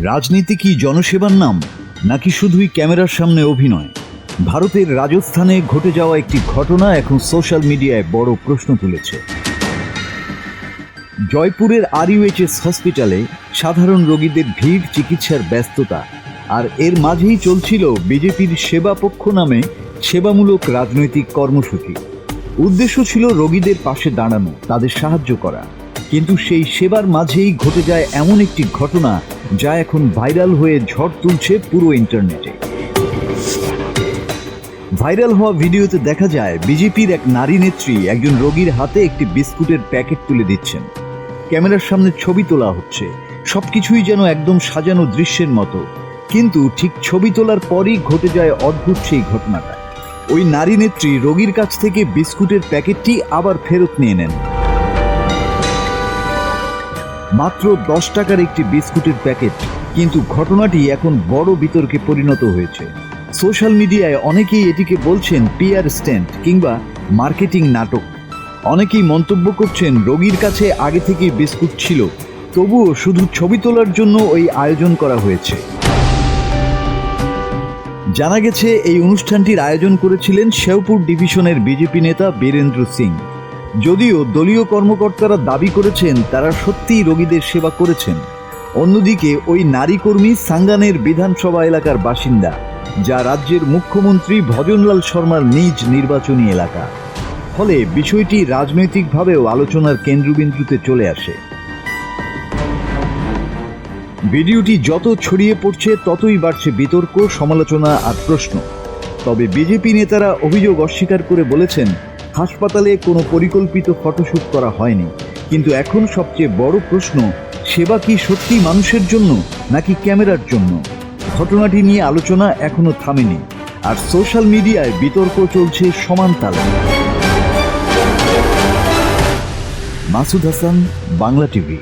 রাজনীতি কি জনসেবার নাম, নাকি শুধুই ক্যামেরার সামনে অভিনয়? ভারতের রাজস্থানে ঘটে যাওয়া একটি ঘটনা এখন সোশ্যাল মিডিয়ায় বড় প্রশ্ন তুলেছে। জয়পুরের RUHS হসপিটালে সাধারণ রোগীদের ভিড়, চিকিৎসার ব্যস্ততা, আর এর মাঝেই চলছিল বিজেপির সেবা পক্ষ নামে সেবামূলক রাজনৈতিক কর্মসূচি। উদ্দেশ্য ছিল রোগীদের পাশে দাঁড়ানো, তাদের সাহায্য করা। কিন্তু সেই সেবার মাঝেই ঘটে যায় এমন একটি ঘটনা যা এখন ভাইরাল হয়ে ঝড় তুলছে পুরো ইন্টারনেটে। ভাইরাল হওয়া ভিডিওতে দেখা যায় বিজেপির এক নারী নেত্রী একজন রোগীর হাতে একটি বিস্কুটের প্যাকেট তুলে দিচ্ছেন। ক্যামেরার সামনে ছবি তোলা হচ্ছে, সবকিছুই যেন একদম সাজানো দৃশ্যের মতো। কিন্তু ঠিক ছবি তোলার পরই ঘটে যায় অদ্ভুত সেই ঘটনাটা। ওই নারী নেত্রী রোগীর কাছ থেকে বিস্কুটের প্যাকেটটি আবার ফেরত নিয়ে নেন। মাত্র 10 টাকার একটি বিস্কুটের প্যাকেট, কিন্তু ঘটনাটি এখন বড় বিতর্কে পরিণত হয়েছে। সোশ্যাল মিডিয়ায় অনেকেই এটিকে বলছেন PR স্ট্যান্ট কিংবা মার্কেটিং নাটক। অনেকেই মন্তব্য করছেন রোগীর কাছে আগে থেকেই বিস্কুট ছিল, তবুও শুধু ছবি তোলার জন্য ওই আয়োজন করা হয়েছে। জানা গেছে এই অনুষ্ঠানটির আয়োজন করেছিলেন শেওপুর ডিভিশনের বিজেপি নেতা বীরেন্দ্র সিং। যদিও দলীয় কর্মকর্তারা দাবি করেছেন তারা সত্যিই রোগীদের সেবা করেছেন। অন্যদিকে ওই নারী কর্মী সাঙ্গানের বিধানসভা এলাকার বাসিন্দা, যা রাজ্যের মুখ্যমন্ত্রী ভজনলাল শর্মার নিজ নির্বাচনী এলাকা। ফলে বিষয়টি রাজনৈতিকভাবেও আলোচনার কেন্দ্রবিন্দুতে চলে আসে। ভিডিওটি যত ছড়িয়ে পড়ছে ততই বাড়ছে বিতর্ক, সমালোচনা আর প্রশ্ন। তবে বিজেপি নেতারা অভিযোগ অস্বীকার করে বলেছেন হাসপাতালে কোনো পরিকল্পিত ফটোশ্যুট করা হয়নি। কিন্তু এখন সবচেয়ে বড় প্রশ্ন, সেবা কি সত্যি মানুষের জন্য নাকি ক্যামেরার জন্য? ঘটনাটি নিয়ে আলোচনা এখনো থামেনি, আর সোশ্যাল মিডিয়ায় বিতর্ক চলছে সমান তালে। মাসুদ হাসান, বাংলা টিভি।